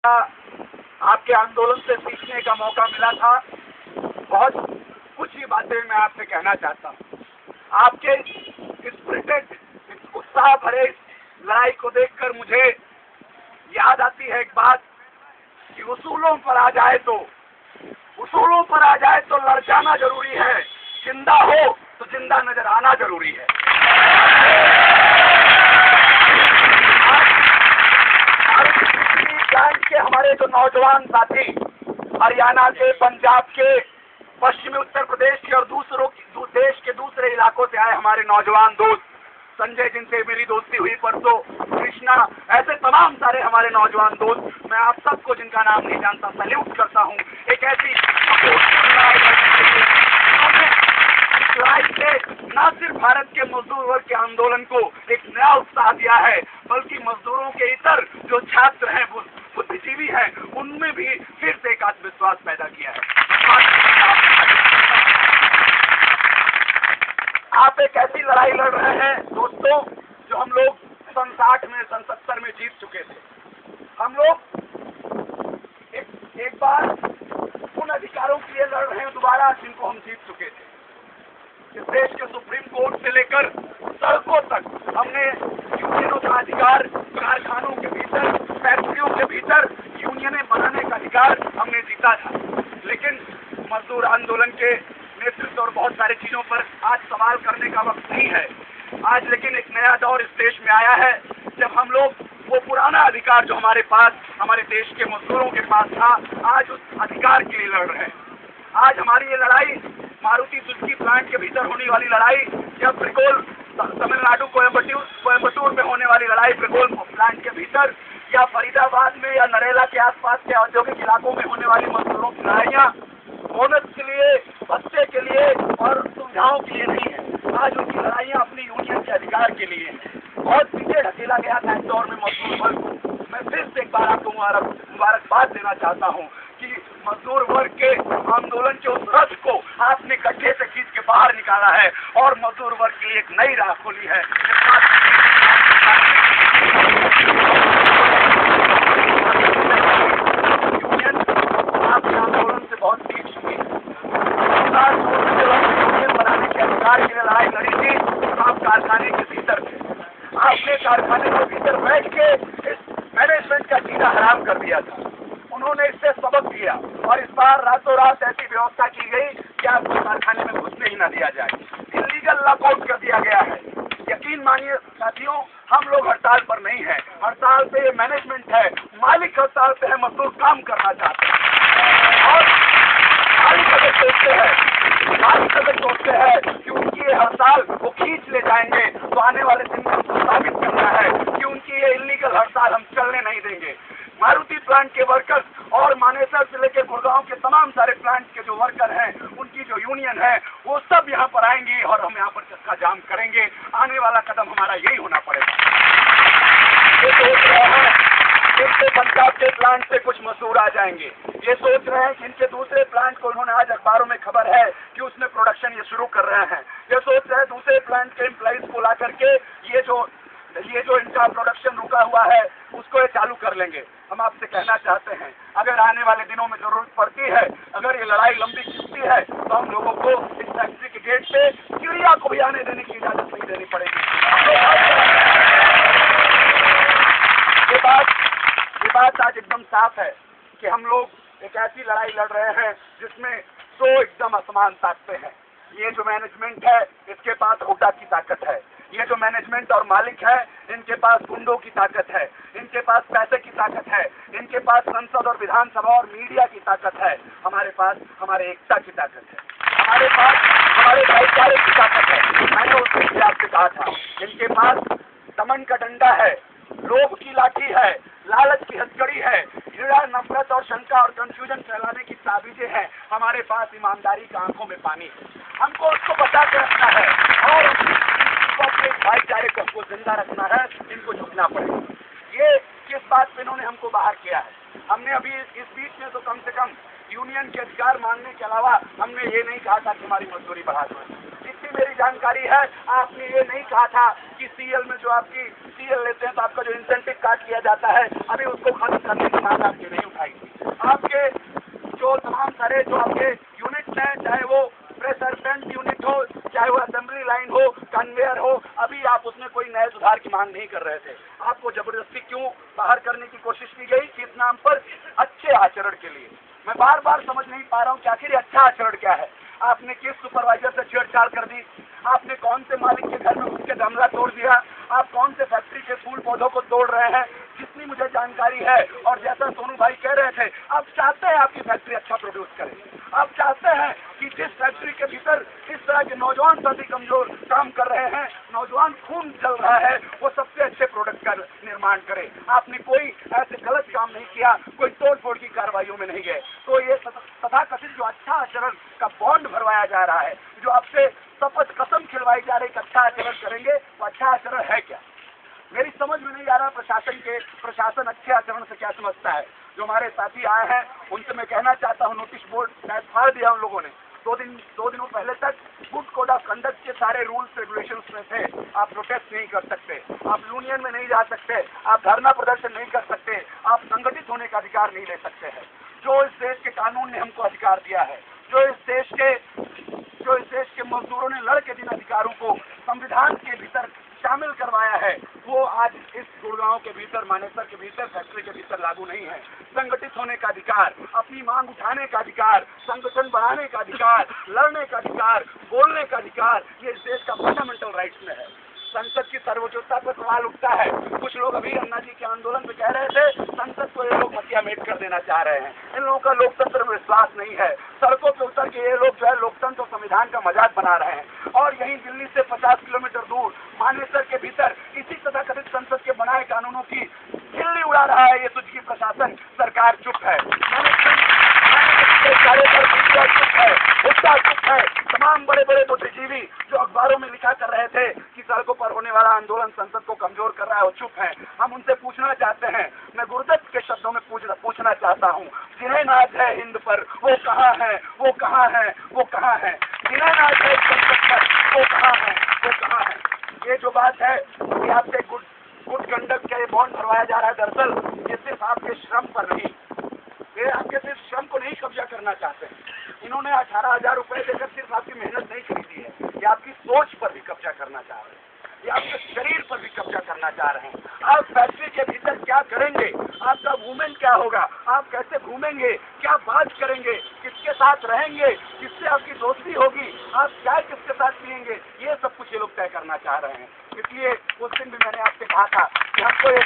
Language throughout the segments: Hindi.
आपके आंदोलन से सीखने का मौका मिला था। बहुत कुछ ही बातें मैं आपसे कहना चाहता हूँ। आपके स्पिरिटेड, इस उत्साह भरे लड़ाई को देखकर मुझे याद आती है एक बात कि उसूलों पर आ जाए तो लड़ जाना जरूरी है, जिंदा हो तो जिंदा नजर आना जरूरी है। के हमारे जो नौजवान साथी हरियाणा के, पंजाब के, पश्चिमी उत्तर प्रदेश के और देश के दूसरे इलाकों से आए हमारे नौजवान दोस्त, संजय जिनसे मेरी दोस्ती हुई परसों, कृष्णा, ऐसे तमाम सारे हमारे नौजवान दोस्त, मैं आप सबको जिनका नाम नहीं जानता सैल्यूट करता हूँ। एक ऐसी लड़ाई से न सिर्फ भारत के मजदूर वर्ग के आंदोलन को एक नया उत्साह दिया है, बल्कि मजदूरों के इतर जो छात्र हैं, बुद्धिजीवी हैं, उनमें भी फिर से एक आत्मविश्वास पैदा किया है। आप एक ऐसी लड़ाई लड़ रहे हैं दोस्तों जो हम लोग सन 60 में, सन 70 में जीत चुके थे। हम लोग एक बार उन अधिकारों के लिए लड़ रहे हैं दोबारा जिनको हम जीत चुके थे। इस देश के सुप्रीम कोर्ट से लेकर सड़कों तक हमने यूनियनों का अधिकार, कारखानों के भीतर, फैक्ट्रियों के भीतर यूनियनें बनाने का अधिकार हमने जीता था। लेकिन मजदूर आंदोलन के नेतृत्व और बहुत सारी चीजों पर आज सवाल करने का वक्त नहीं है। आज लेकिन एक नया दौर इस देश में आया है जब हम लोग वो पुराना अधिकार जो हमारे पास, हमारे देश के मजदूरों के पास था, आज उस अधिकार के लिए लड़ रहे हैं। आज हमारी ये लड़ाई मारुति सुजुकी प्लांट के भीतर होने वाली लड़ाई, या ब्रिकोल तमिलनाडु कोयम्बटूर में होने वाली लड़ाई ब्रिकोल प्लांट के भीतर, या फरीदाबाद में या नरेला के आसपास के औद्योगिक इलाकों में होने वाली मजदूरों की लड़ाइयाँ बोनस के लिए, भत्ते के लिए और सुविधाओं के लिए नहीं है। आज उनकी लड़ाइयाँ अपनी यूनियन के अधिकार के लिए हैं। बहुत पीछे ढकेला गया था इस दौर में मजदूर वर्ग को। मैं फिर से एक बार आपको मुबारकबाद देना चाहता हूँ कि मजदूर वर्ग के आंदोलन के उस रथ को आपने गड्ढे से खींच के बाहर निकाला है और मजदूर वर्ग के लिए एक नई राह खोली है। यूनियन आपके आंदोलन से बहुत सीख चुकी है। यूनियन बनाने के अधिकार के लिए लड़ाई लड़ी थी तो आप कारखाने के भीतर थे। आपने कारखाने के भीतर बैठ के इस मैनेजमेंट का सीधा हराम कर दिया था। उन्होंने इससे सबक दिया और इस बार रातों रात ऐसी व्यवस्था की गई कि आपको कारखाने में घुसने ही न दिया जाए। इलीगल लॉकआउट कर दिया गया है। यकीन मानिए साथियों, हम लोग हड़ताल पर नहीं है। हड़ताल पे ये मैनेजमेंट है, मालिक हड़ताल पे है, मजदूर काम करना चाहते हैं। और मालिक अगर सोचते हैं कि उनकी ये हड़ताल वो खींच ले जाएंगे तो आने वाले दिन में हमको साबित करना है कि उनकी ये इलीगल हड़ताल हम चलने नहीं देंगे। मारुति प्लांट के वर्कर्स और मानेसर से लेकर गुड़गांव के तमाम सारे प्लांट के जो वर्कर हैं, उनकी जो यूनियन है, वो सब यहाँ पर आएंगी और हम यहाँ पर चक्का जाम करेंगे। आने वाला कदम हमारा यही होना पड़ेगा। ये सोच रहे हैं इनके पंजाब के प्लांट से कुछ मजदूर आ जाएंगे। ये सोच रहे हैं कि इनके दूसरे प्लांट को, उन्होंने आज अखबारों में खबर है कि उसमें प्रोडक्शन ये शुरू कर रहे हैं। ये सोच रहे हैं दूसरे प्लांट के एम्प्लॉइज को ला करके ये जो इनका प्रोडक्शन रुका हुआ है उसको ये चालू कर लेंगे। हम आपसे कहना चाहते हैं, अगर आने वाले दिनों में जरूरत पड़ती है, अगर ये लड़ाई लंबी खिंचती है, तो हम लोगों को इस फैक्ट्री के गेट पे चिड़िया को भी आने देने की इजाजत नहीं देनी पड़ेगी। ये बात आज एकदम साफ है कि हम लोग एक ऐसी लड़ाई लड़ रहे हैं जिसमें 100 एकदम असमान ताकतें हैं। ये जो मैनेजमेंट है, इसके पास हुड्डा की ताकत है। ये जो मैनेजमेंट और मालिक है, इनके पास गुंडों की ताकत है, इनके पास पैसे की ताकत है, इनके पास संसद और विधानसभा और मीडिया की ताकत है। हमारे पास हमारे एकता की ताकत है, हमारे पास हमारे भाईचारे की ताकत है। मैंने उस दिन से आपसे कहा था, इनके पास दमन का डंडा है, लोभ की लाठी है, लालच की हथकड़ी है, घृणा, नफरत और शंका और कंफ्यूजन फैलाने की साजिशें हैं। हमारे पास ईमानदारी का आंखों में पानी है। हमको उसको बचा के रखना है और अपने भाईचारे को हमको जिंदा रखना है। इनको झुकना पड़ेगा। ये किस बात पे इन्होंने हमको बाहर किया है? हमने अभी इस बीच में तो कम से कम यूनियन के अधिकार मांगने के अलावा हमने ये नहीं कहा था कि हमारी मजदूरी बढ़ा दो। इससे भी मेरी जानकारी है आपने ये नहीं कहा था कि सीएल में जो आपकी सीएल लेते हैं तो आपका जो इंसेंटिव काट किया जाता है, अभी उसको खत्म करने की मांग आपकी नहीं उठाई थी। आपके जो तमाम सारे जो आपके यूनिट्स हैं, चाहे वो प्रेशर पेंट यूनिट हो, चाहे वो असेंबली लाइन हो, कन्वेयर हो, अभी आप उसमें कोई नए सुधार की मांग नहीं कर रहे थे। आपको जबरदस्ती क्यों बाहर करने की कोशिश की गई? किस नाम पर? अच्छे आचरण के लिए। मैं बार बार समझ नहीं पा रहा हूँ कि आखिर अच्छा आचरण क्या है। आपने किस सुपरवाइजर से छेड़छाड़ कर दी? आपने कौन से मालिक के घर में घुस के गमला तोड़ दिया? आप कौन से फैक्ट्री के फूल पौधों को तोड़ रहे हैं? जितनी मुझे जानकारी है और जैसा सोनू भाई कह रहे थे, आप चाहते हैं आपकी फैक्ट्री अच्छा प्रोड्यूस करे। आप चाहते हैं कि जिस फैक्ट्री के भीतर इस तरह के नौजवान सभी कमजोर काम कर रहे हैं, नौजवान खून चल रहा है, वो सबसे अच्छे प्रोडक्ट का निर्माण करे। आपने कोई ऐसे गलत काम नहीं किया, कोई तोड़-फोड़ की कार्रवाइयों में नहीं गए। तो ये तथाकथित जो अच्छा आचरण का बॉन्ड भरवाया जा रहा है, जो आपसे शपथ कसम खिलवाई जा रही कि अच्छा आचरण करेंगे, वो अच्छा आचरण है क्या? मेरी समझ में नहीं आ रहा प्रशासन अच्छे आचरण से क्या समझता है। जो हमारे साथी आए हैं उनसे मैं कहना चाहता हूँ, नोटिस बोर्ड शायद फाड़ दिया उन लोगों ने। दो दिनों पहले तक गुड कोड ऑफ कंडक्ट के सारे रूल्स रेगुलेशंस में थे। आप प्रोटेस्ट नहीं कर सकते, आप यूनियन में नहीं जा सकते, आप धरना प्रदर्शन नहीं कर सकते, आप संगठित होने का अधिकार नहीं ले सकते हैं। जो इस देश के कानून ने हमको अधिकार दिया है, जो इस देश के मजदूरों ने लड़ के जिन अधिकारों को संविधान के भीतर शामिल करवाया है, वो आज इस गुड़गांव के भीतर, मानेसर के भीतर, फैक्ट्री के भीतर लागू नहीं है। संगठित होने का अधिकार, अपनी मांग उठाने का अधिकार, संगठन बढ़ाने का अधिकार, लड़ने का अधिकार, बोलने का अधिकार, ये इस देश का फंडामेंटल राइट्स में है। संसद की सर्वोच्चता पर सवाल उठता है। कुछ लोग अभी अन्ना जी के आंदोलन में कह रहे थे संसद को ये लोग मतियामेट कर देना चाह रहे हैं। इन लोगों का लोकतंत्र में विश्वास नहीं है। सड़कों पर उतर के ये लोग जो है लोकतंत्र और संविधान का मजाक बना रहे हैं। और यहीं दिल्ली से 50 किलोमीटर दूर मानेसर के भीतर इसी तथाकथित संसद के बनाए कानूनों की खिल्ली उड़ा रहा है ये सुझगी प्रशासन। सरकार चुप है, चुप है, मुद्दा चुप है। तमाम बड़े बड़े बुद्धिजीवी जो अखबारों में लिखा कर रहे थे कि सड़कों पर होने वाला आंदोलन संसद को कमजोर कर रहा है, वो चुप है। हम उनसे पूछना चाहते हैं, मैं गुरुदत्त के शब्दों में पूछना चाहता हूँ, जिन्हें नाज है हिंद पर वो कहाँ है, वो कहाँ है, वो कहाँ है? जिन्हें नाज है संसद पर वो कहाँ है, वो कहाँ है? ये जो बात है कि आपसे गुड कंडक्ट का ये बॉन्ड भरवाया जा रहा है, दरअसल ये सिर्फ आपके श्रम पर नहीं, ये आपके सिर्फ श्रम को नहीं कब्जा करना चाहते हैं। इन्होंने 18,000 रुपए देकर सिर्फ आपकी मेहनत नहीं खरीदी है, ये आपकी सोच पर भी कब्जा करना चाह रहे हैं, ये आपके शरीर पर भी कब्जा करना चाह रहे हैं। आप फैक्ट्री के भीतर क्या करेंगे, आपका मूवमेंट क्या होगा, आप कैसे घूमेंगे, क्या बात करेंगे, किसके साथ रहेंगे, किससे आपकी दोस्ती होगी, आप चाय किसके साथ पिएंगे, ये सब कुछ ये लोग तय करना चाह रहे हैं। इसलिए उस दिन भी मैंने आपसे कहा था कि हमको ये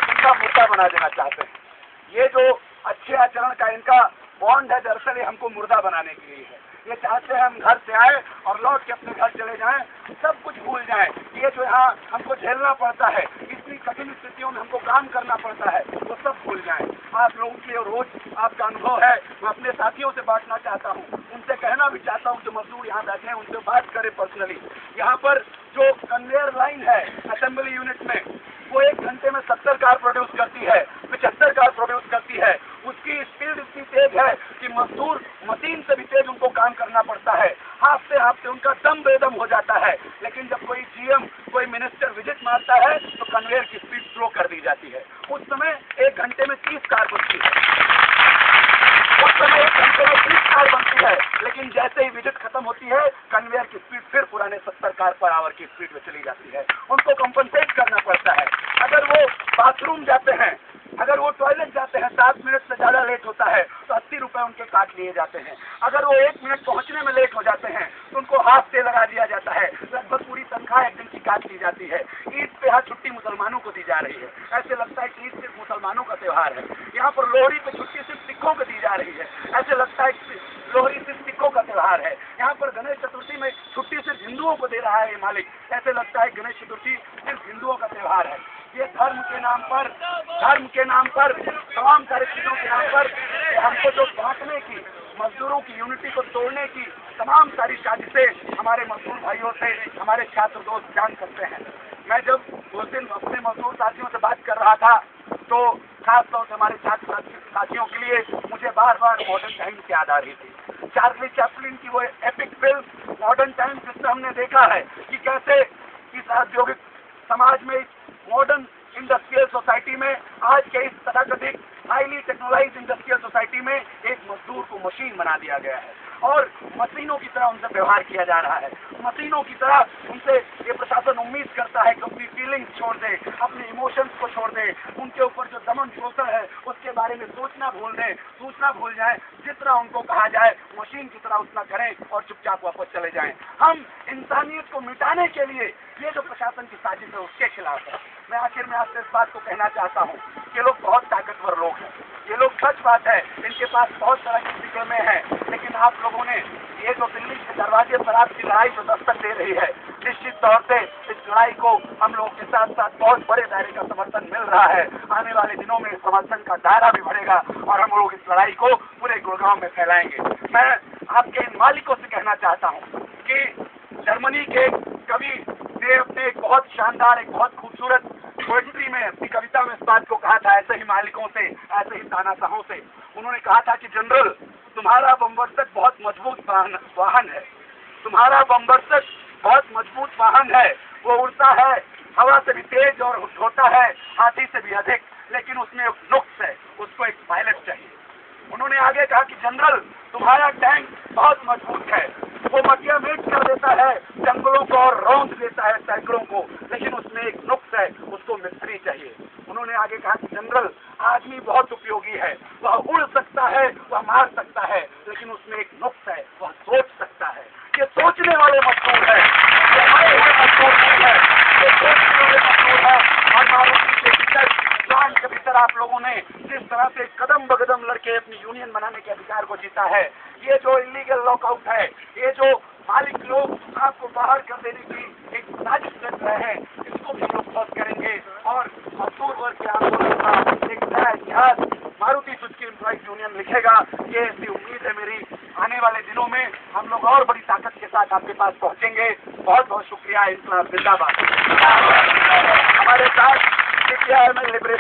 चिंता मुद्दा बना देना चाहते हैं। ये जो अच्छे आचरण का इनका बॉन्ड है, दरअसल ये हमको मुर्दा बनाने के लिए है। ये चाहते हैं हम घर से आए और लौट के अपने घर चले जाएं, सब कुछ भूल जाएं। ये जो यहाँ हमको झेलना पड़ता है, इतनी कठिन स्थितियों में हमको काम करना पड़ता है, वो सब भूल जाएं। आप लोगों के लिए रोज आपका अनुभव है, मैं अपने साथियों से बांटना चाहता हूँ, उनसे कहना भी चाहता हूँ, जो मजदूर यहाँ बैठे हैं उनसे बात करें पर्सनली। यहाँ पर जो कन्वेयर लाइन है असेंबली यूनिट में, वो 1 घंटे में 70 कार प्रोड्यूस करती है, 75 कार प्रोड्यूस करती है। उसकी स्पीड इतनी तेज है कि मजदूर मशीन से भी तेज उनको काम करना पड़ता है। हाफते उनका दम बेदम हो जाता है। लेकिन जब कोई जीएम, कोई मिनिस्टर विजिट मारता है तो कन्वेयर की स्पीड स्लो कर दी जाती है। उस समय 1 घंटे में 30 कार बनती है, उस समय 1 घंटे में 30 कार बनती है। लेकिन जैसे ही विजिट खत्म होती है, कन्वेयर की स्पीड फिर पुराने 70 कार पर आवर की स्पीड में चली जाती है। उनको कंपनसेट करना पड़ता है। अगर वो बाथरूम जाते हैं, अगर वो टॉयलेट जाते हैं, 7 मिनट से ज्यादा लेट होता है तो 80 रुपए उनके काट लिए जाते हैं। अगर वो 1 मिनट पहुंचने में लेट हो जाते हैं तो उनको हाफ डे लगा दिया जाता है। लगभग पूरी तनख्वाह 1 दिन की काट ली जाती है। ईद पे यहाँ छुट्टी मुसलमानों को दी जा रही है। ऐसे लगता है कि ईद सिर्फ मुसलमानों का त्योहार है। यहाँ पर लोहड़ी पे छुट्टी सिर्फ सिखों को दी जा रही है। ऐसे लगता है कि लोहड़ी सिर्फ सिखों का त्योहार है। यहाँ पर गणेश चतुर्थी में छुट्टी सिर्फ हिंदुओं को दे रहा है ये मालिक। ऐसे लगता है गणेश चतुर्थी सिर्फ हिंदुओं का त्योहार है। ये धर्म के नाम पर तमाम सारी चीजों के नाम पर हमको जो बांटने की, मजदूरों की यूनिटी को तोड़ने की तमाम सारी साजिशें हमारे मजदूर भाइयों से, हमारे छात्र दोस्त जान सकते हैं। मैं जब उस दिन अपने मजदूर साथियों से बात कर रहा था तो खासतौर से हमारे छात्र साथियों के लिए मुझे बार बार मॉडर्न टाइम्स याद आ रही थी। चार्ली चैपलिन की वो एपिक फिल्म मॉडर्न टाइम्स, जिसमें हमने देखा है कि कैसे इस औद्योगिक समाज में, मॉडर्न इंडस्ट्रियल सोसाइटी में, आज के इस तथाकथित हाईली टेक्नोलाइज इंडस्ट्रियल सोसाइटी में एक मजदूर को मशीन बना दिया गया है और मशीनों की तरह उनसे व्यवहार किया जा रहा है। मशीनों की तरह उनसे ये प्रशासन उम्मीद करता है कि अपनी फीलिंग्स छोड़ दे, अपने इमोशंस को छोड़ दे, उनके ऊपर जो दमन शोषण है उसके बारे में सोचना भूल जाए। जिस तरह उनको कहा जाए मशीन की तरह उतना करें और चुपचाप वापस चले जाएं। हम इंसानियत को मिटाने के लिए ये जो प्रशासन की साजिश है उसके खिलाफ है। मैं आखिर में आपसे इस बात को कहना चाहता हूँ कि लोग बहुत ताकतवर लोग हैं, ये लोग, सच बात है, इनके पास बहुत तरह की फिक्रें हैं, लेकिन आप लोगों ने ये जो दिल्ली के दरवाजे पर आपकी लड़ाई जो दस्तक दे रही है, निश्चित तौर से इस लड़ाई को हम लोगों के साथ साथ बहुत बड़े दायरे का समर्थन मिल रहा है। आने वाले दिनों में इस समर्थन का दायरा भी बढ़ेगा और हम लोग इस लड़ाई को पूरे गुड़गांव में फैलाएंगे। मैं आपके इन मालिकों से कहना चाहता हूँ कि जर्मनी के कवि ने अपने एक बहुत शानदार, एक बहुत खूबसूरत पोएट्री में, अपनी कविता में इस बात को कहा था, ऐसे ही मालिकों से, ऐसे ही तानाशाहों से। उन्होंने कहा था कि जनरल, तुम्हारा बमवर्षक बहुत मजबूत वाहन है, तुम्हारा बमवर्षक बहुत मजबूत वाहन है, वो उड़ता है हवा से भी तेज और होता है हाथी से भी अधिक, लेकिन उसमें एक नुक्स है, उसको एक पायलट चाहिए। उन्होंने आगे कहा कि जनरल, तुम्हारा टैंक बहुत मजबूत है, वो मटिया मेट कर देता है जंगलों को और रौंद देता है सैकड़ों को, लेकिन उसमें एक नुक्स है, उसको मिस्त्री चाहिए। उन्होंने आगे कहा कि जनरल, आदमी बहुत उपयोगी है, वह उड़ सकता है, वह मार सकता है, लेकिन उसमें एक नुक्स है, वह सोच सकता है। ये सोचने वाले मजदूर है, ये मरे हुए मजदूर नहीं है, ये सोचने वाले मजदूर है। और मारुति के भीतर, जान के भीतर आप लोगों ने जिस तरह से कदम बकदम लड़के अपनी यूनियन बनाने के अधिकार को जीता है, ये जो इलीगल लॉकआउट है, ये जो मालिक लोग आपको बाहर कर देने की एक साजिश कर रहे हैं, इसको भी लोग ध्वस्त करेंगे और मजदूर वर्ग के आंदोलन का एक नया इतिहास मारुति सुजुकी एम्प्लॉइज यूनियन लिखेगा। ये ऐसी उम्मीद है मेरी। आने वाले दिनों में हम लोग और बड़ी ताकत के साथ आपके पास पहुंचेंगे। बहुत बहुत शुक्रिया। इंकलाब जिंदाबाद। हमारे साथ लिबरेशन